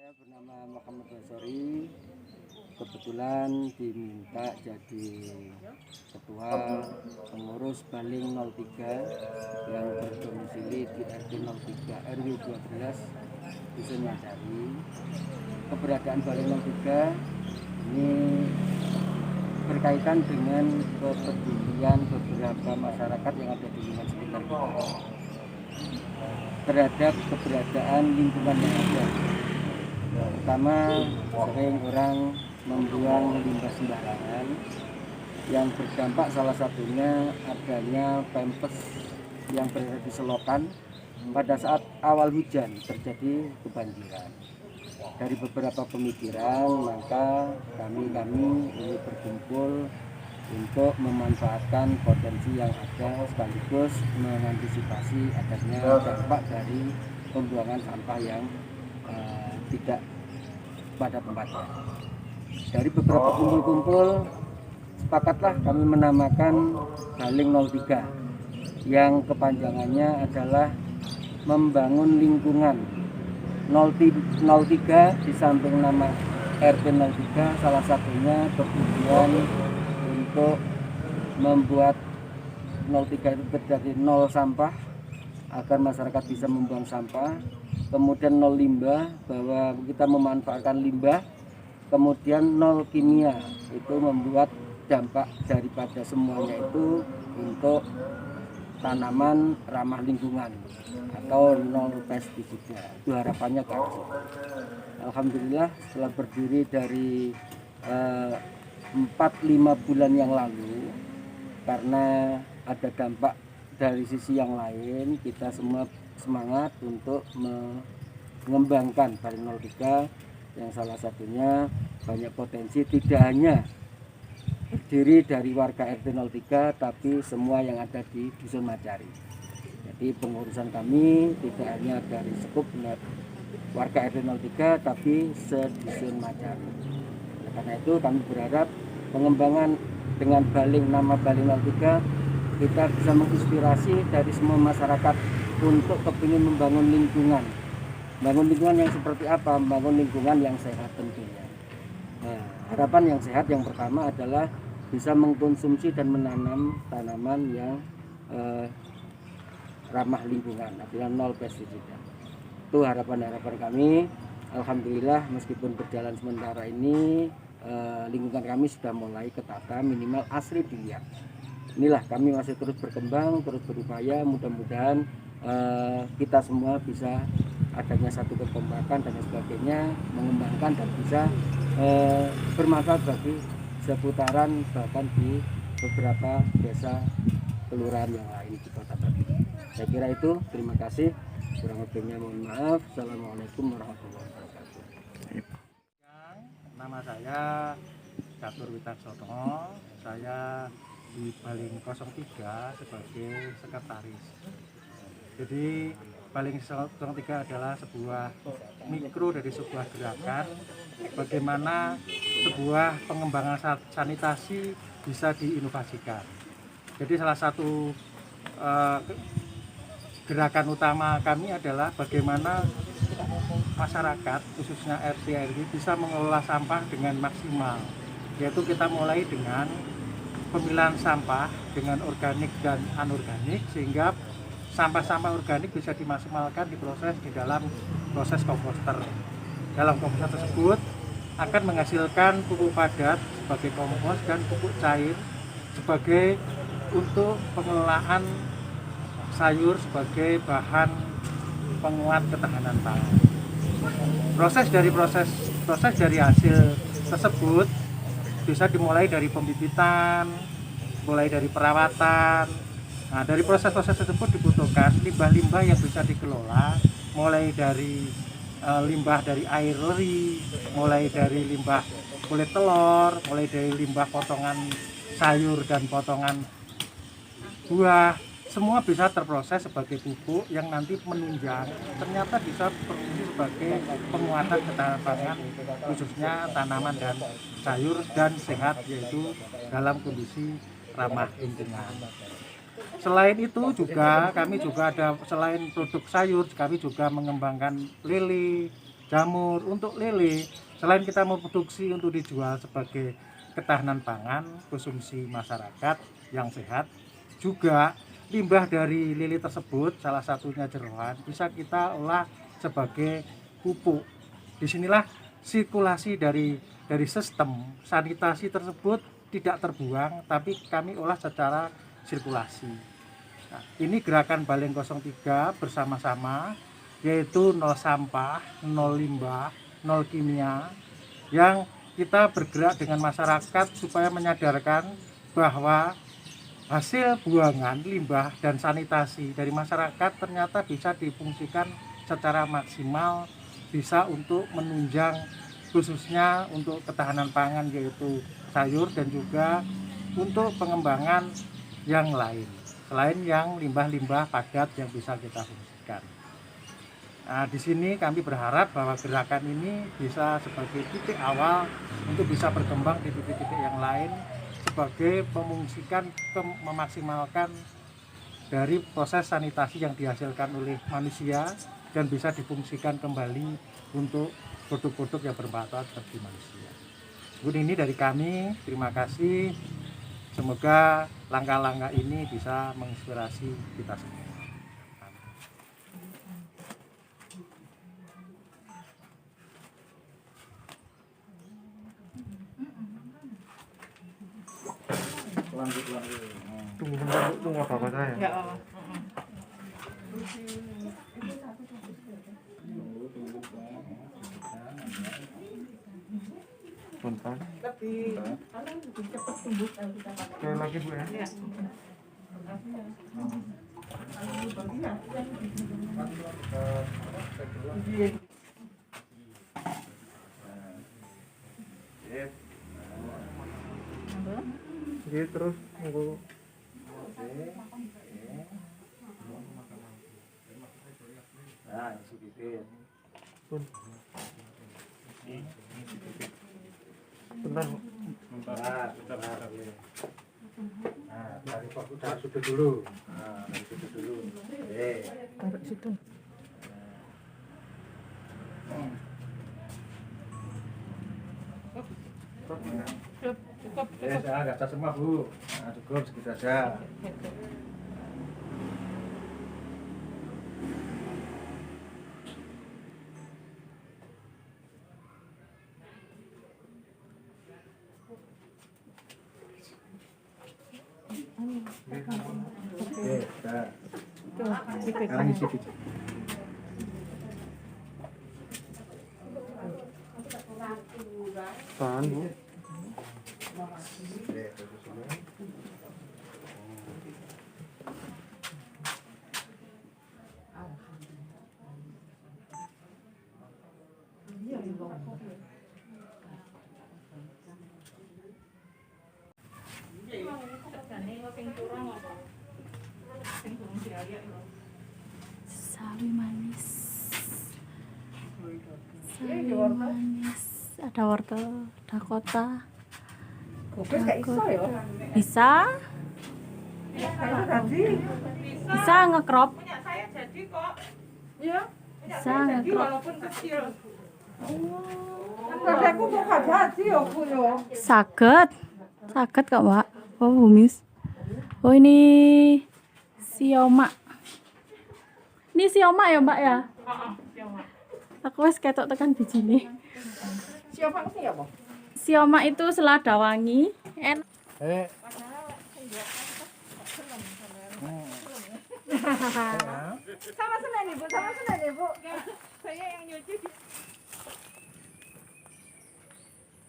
Saya bernama Muhammad Basori, kebetulan diminta jadi ketua pengurus Baling 03 yang berdomisili di RT 03 RW 12 Dusun Macari. Keberadaan Baling 03 ini berkaitan dengan kepedulian beberapa masyarakat yang ada di lingkungan sekitar kita terhadap keberadaan lingkungan yang ada. Pertama, sering orang membuang limbah sembarangan yang berdampak salah satunya adanya pempes yang berada di selokan pada saat awal hujan terjadi kebanjiran. Dari beberapa pemikiran, maka kami ini berkumpul untuk memanfaatkan potensi yang ada sekaligus mengantisipasi adanya dampak dari pembuangan sampah yang tidak pada tempatnya. Dari beberapa kumpul-kumpul, sepakatlah kami menamakan Baling 03 yang kepanjangannya adalah membangun lingkungan. 03 di samping nama RT 03 salah satunya bertujuan untuk membuat 03 itu terjadi nol sampah agar masyarakat bisa membuang sampah. Kemudian nol limbah, bahwa kita memanfaatkan limbah. Kemudian nol kimia, itu membuat dampak daripada semuanya itu untuk tanaman ramah lingkungan atau nol pestisida. Itu harapannya ke arah situ. Alhamdulillah setelah berdiri dari 4-5 bulan yang lalu, karena ada dampak dari sisi yang lain, kita semua semangat untuk mengembangkan Baling 03 yang salah satunya banyak potensi, tidak hanya terdiri dari warga RT 03 tapi semua yang ada di Dusun Macari. Jadi pengurusan kami tidak hanya dari sekup warga RT 03 tapi se-Dusun Macari. Karena itu kami berharap pengembangan dengan nama Baling 03 kita bisa menginspirasi dari semua masyarakat untuk kepingin membangun lingkungan. Bangun lingkungan yang seperti apa? Membangun lingkungan yang sehat tentunya. Nah, harapan yang sehat yang pertama adalah bisa mengkonsumsi dan menanam tanaman yang ramah lingkungan, artinya nol pestisida. Itu harapan-harapan kami. Alhamdulillah meskipun berjalan sementara ini lingkungan kami sudah mulai ketata, minimal asri dilihat. Inilah kami masih terus berkembang, terus berupaya, mudah-mudahan kita semua bisa adanya satu kekompakan dan sebagainya, mengembangkan dan bisa bermanfaat bagi seputaran bahkan di beberapa desa kelurahan yang lain di Kota Batu. Saya kira itu, terima kasih. Kurang lebihnya mohon maaf. Assalamualaikum warahmatullahi wabarakatuh. Nama saya Catur Witaksono. Saya di Baling 03 sebagai sekretaris. Jadi Baling 03 adalah sebuah mikro dari sebuah gerakan bagaimana sebuah pengembangan sanitasi bisa diinovasikan. Jadi salah satu gerakan utama kami adalah bagaimana masyarakat khususnya RT RW bisa mengelola sampah dengan maksimal. Yaitu kita mulai dengan pemilahan sampah dengan organik dan anorganik sehingga sampah-sampah organik bisa dimaksimalkan diproses di dalam proses komposter. Dalam komposter tersebut akan menghasilkan pupuk padat sebagai kompos dan pupuk cair sebagai untuk pengelolaan sayur sebagai bahan penguat ketahanan pangan. Proses dari hasil tersebut bisa dimulai dari pembibitan, mulai dari perawatan. Nah, dari proses-proses tersebut dibutuhkan limbah-limbah yang bisa dikelola, mulai dari limbah dari air leri, mulai dari limbah kulit telur, mulai dari limbah potongan sayur dan potongan buah. Semua bisa terproses sebagai pupuk yang nanti menunjang ternyata bisa berfungsi sebagai penguatan ketahanan pangan khususnya tanaman dan sayur dan sehat, yaitu dalam kondisi ramah lingkungan. Selain itu juga kami juga ada, selain produk sayur kami juga mengembangkan lele, jamur, untuk lele. Selain kita memproduksi untuk dijual sebagai ketahanan pangan, konsumsi masyarakat yang sehat, juga limbah dari lele tersebut, salah satunya jeroan, bisa kita olah sebagai pupuk. Disinilah sirkulasi dari sistem sanitasi tersebut tidak terbuang, tapi kami olah secara sirkulasi. Nah, ini gerakan Baleng 03 bersama-sama, yaitu nol sampah, nol limbah, nol kimia, yang kita bergerak dengan masyarakat supaya menyadarkan bahwa hasil buangan limbah dan sanitasi dari masyarakat ternyata bisa difungsikan secara maksimal, bisa untuk menunjang khususnya untuk ketahanan pangan, yaitu sayur, dan juga untuk pengembangan yang lain selain yang limbah-limbah padat yang bisa kita fungsikan. Nah, di sini kami berharap bahwa gerakan ini bisa sebagai titik awal untuk bisa berkembang di titik-titik yang lain, sebagai memaksimalkan dari proses sanitasi yang dihasilkan oleh manusia dan bisa difungsikan kembali untuk produk-produk yang bermanfaat bagi manusia. Mungkin ini dari kami, terima kasih. Semoga langkah-langkah ini bisa menginspirasi kita semua. Tunggu bentar, tunggu apa saya. Ya. Bentar. Lebih cepat tumbuh kalau kita pakai. Sekali lagi Bu ya. Ya. Jadi terus nunggu. Nah, sedikit. Bentar. Bentar. Nah, dari sudut dulu. Nah, dari sudut dulu. Taruh situ. Cukup. Ya, nggak usah semua Bu. Nah, cukup segitu aja. Oke, dah. Sekarang isi biji. Tahan Bu. Oke, terus dulu. Sawi manis. Sawi manis. Ada wortel Dakota. Gobes gak iso ya? Bisa? Kayak tadi. Bisa ngekrop? Punya saya jadi kok. Iya. Bisa Jadi ngekrop. walaupun kecil. Kadangku kok gak jadi ya Bu ya. Saged. Saged kok, Mbak. Oh, Humis. Oh, ini sioma. Ini sioma ya, Mbak ya? Heeh, siapa? Aku wis ketok tekan bijine. Siapa sih ya, Bu? Sioma itu selada wangi. Enak. Sama Senin Ibu, sama Senin Ibu. Saya yang nyuci.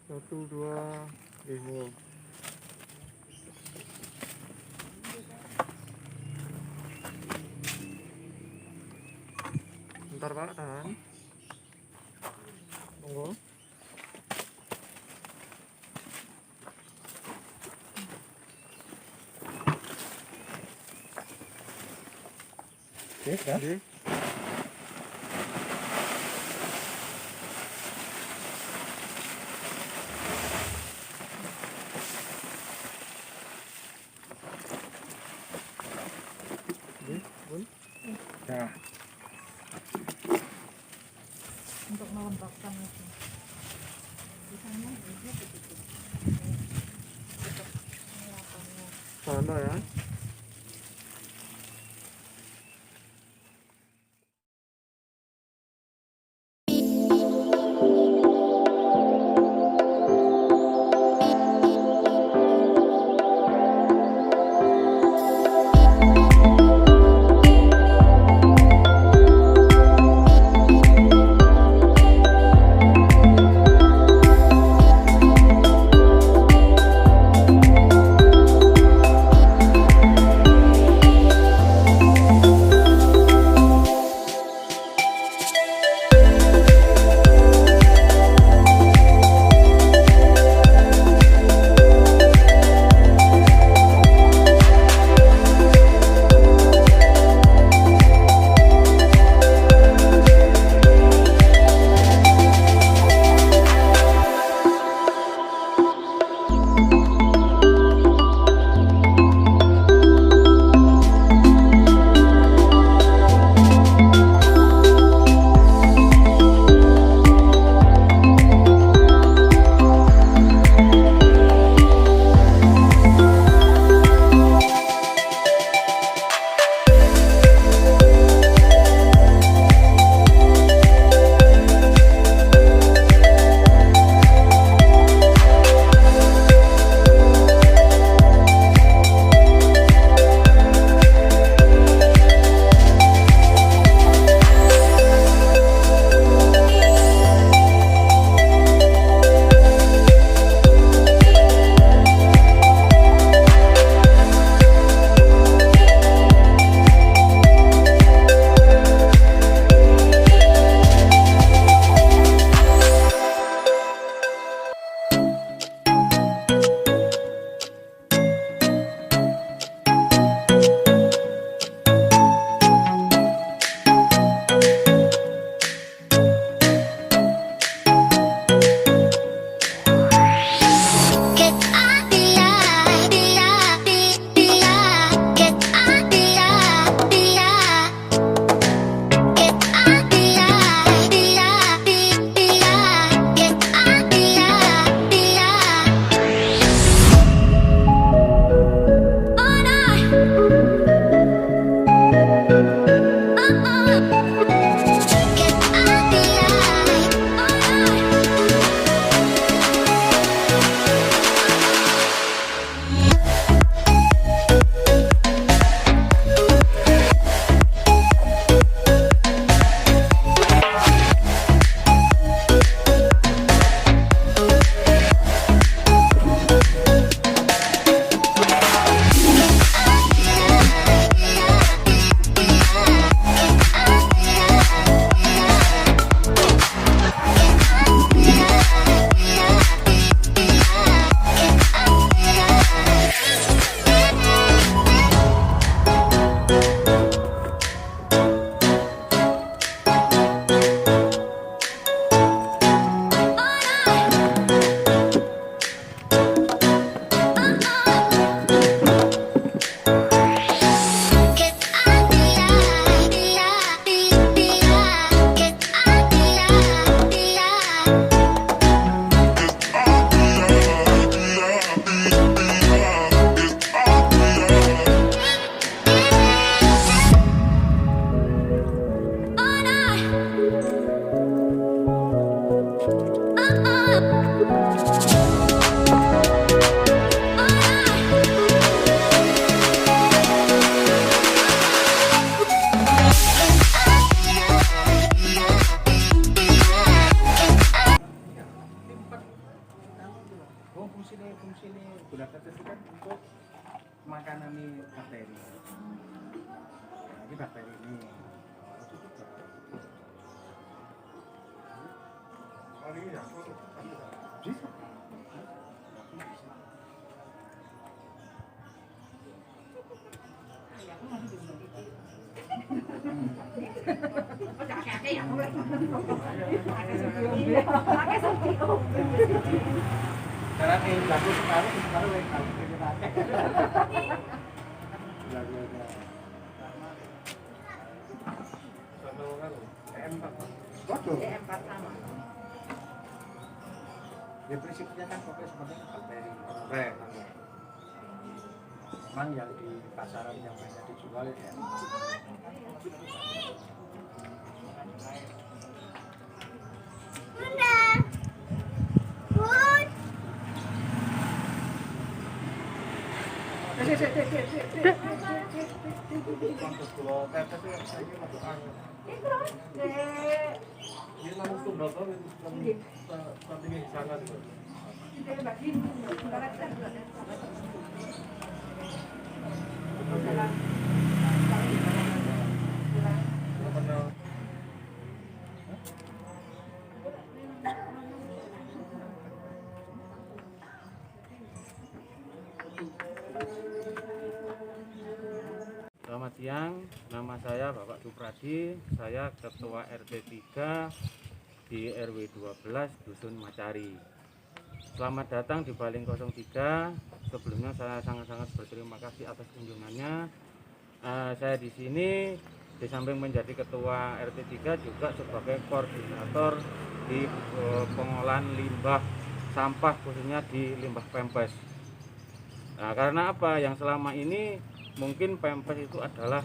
1, 2, 5. Bentar Pak, tahan. Tunggu. Oke, dah. Oke. Oke, Bun. Dah. untuk melembabkan itu. Sana ya. fungsi gunakan itu kan untuk makanan bakteri. Nah, ini bakteri ini. Karena ini bagus sekali, sekarang lagi tahu kita Waduh. Ya prinsipnya kan pokoknya seperti bakteri rare. Memang yang di pasaran yang banyak dijual ya. Selamat siang, nama saya Bapak Supradi, saya Ketua RT 3 di RW 12 Dusun Macari. Selamat datang di Baling 03. Sebelumnya saya sangat-sangat berterima kasih atas kunjungannya. Saya di sini di samping menjadi Ketua RT 3 juga sebagai koordinator di pengolahan limbah sampah khususnya di limbah pempes. Nah, karena apa? Yang selama ini mungkin pempes itu adalah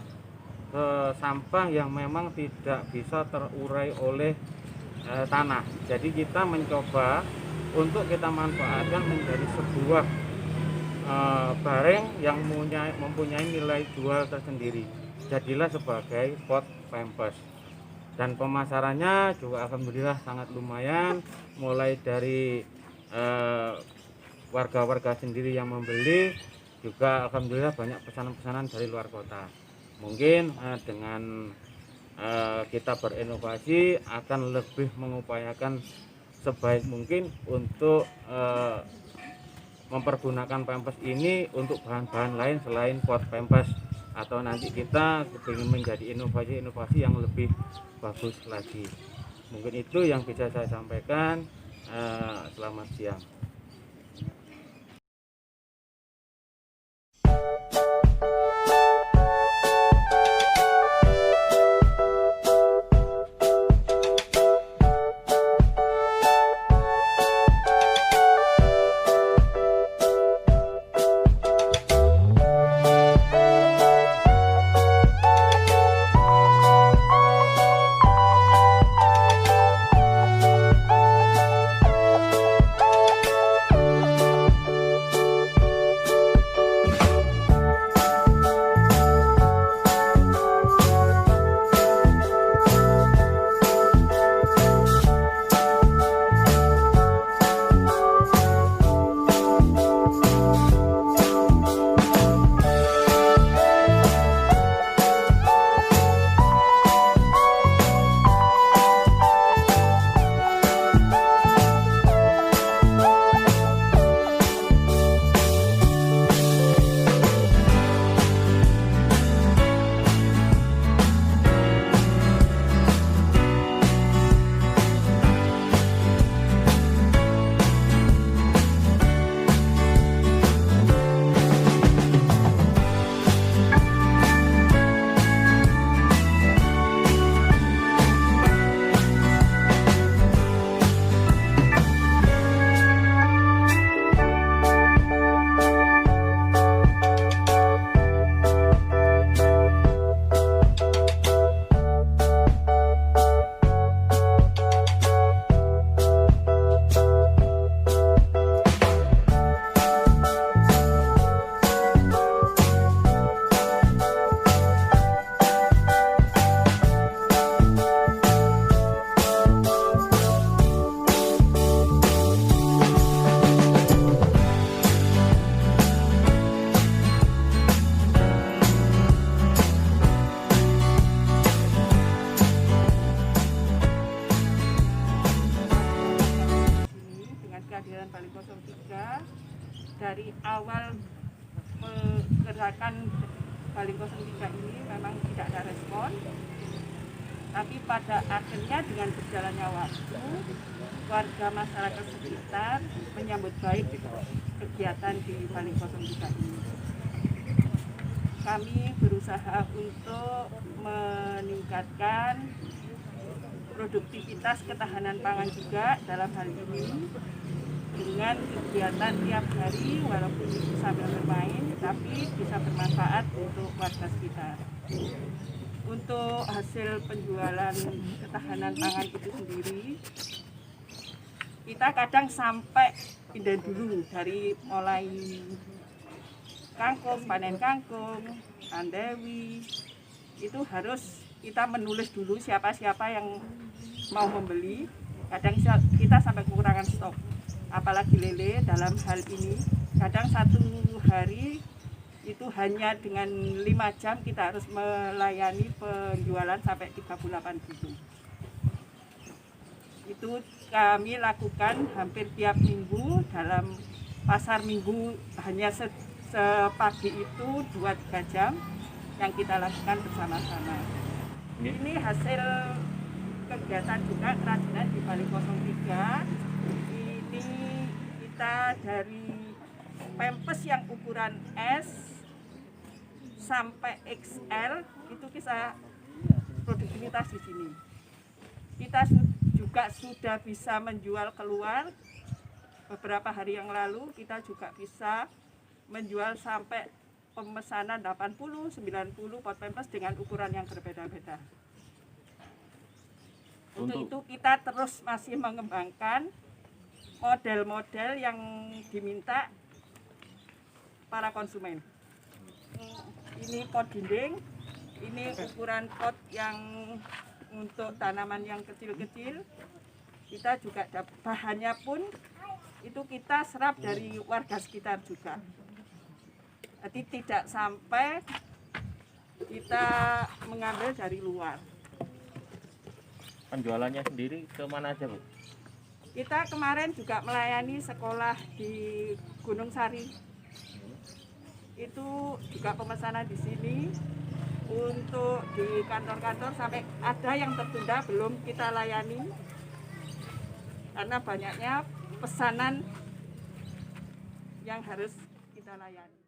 sampah yang memang tidak bisa terurai oleh tanah. Jadi kita mencoba untuk kita manfaatkan menjadi sebuah barang yang mempunyai nilai jual tersendiri. Jadilah sebagai pot pempes. Dan pemasarannya juga alhamdulillah sangat lumayan, mulai dari warga-warga sendiri yang membeli, juga alhamdulillah banyak pesanan-pesanan dari luar kota. Mungkin dengan kita berinovasi akan lebih mengupayakan sebaik mungkin untuk mempergunakan pempes ini untuk bahan-bahan lain selain pot pempes, atau nanti kita ingin menjadi inovasi-inovasi yang lebih bagus lagi. Mungkin itu yang bisa saya sampaikan. Selamat siang. Kehadiran Baling 03 dari awal gerakan Baling 03 ini memang tidak ada respon, tapi pada akhirnya dengan berjalannya waktu warga masyarakat sekitar menyambut baik kegiatan di Baling 03 ini. Kami berusaha untuk meningkatkan produktivitas ketahanan pangan juga dalam hal ini dengan kegiatan tiap hari walaupun sambil bermain tapi bisa bermanfaat untuk warga sekitar. Untuk hasil penjualan ketahanan pangan itu sendiri kita kadang sampai pindah dulu dari mulai kangkung, panen kangkung, andewi, itu harus kita menulis dulu siapa-siapa yang mau membeli. Kadang kita sampai kekurangan stok, apalagi lele dalam hal ini. Kadang satu hari itu hanya dengan 5 jam kita harus melayani penjualan sampai 38 gitu. Itu kami lakukan hampir tiap minggu. Dalam pasar minggu hanya sepagi itu 2-3 jam yang kita lakukan bersama-sama. Ini hasil kegiatan juga kerajinan di Bali 03. Ini kita dari pempes yang ukuran S sampai XL itu kita produktivitas di sini. Kita juga sudah bisa menjual keluar. Beberapa hari yang lalu kita juga bisa menjual sampai pemesanan 80-90 pot pempes dengan ukuran yang berbeda-beda. Untuk itu kita terus masih mengembangkan model-model yang diminta para konsumen. Ini pot dinding, ini ukuran pot yang untuk tanaman yang kecil-kecil. Kita juga bahannya pun itu kita serap dari warga sekitar juga. Jadi tidak sampai kita mengambil dari luar. Penjualannya sendiri kemana aja, Bu? Kita kemarin juga melayani sekolah di Gunung Sari. Itu juga pemesanan di sini. Untuk di kantor-kantor sampai ada yang tertunda belum kita layani. Karena banyaknya pesanan yang harus kita layani.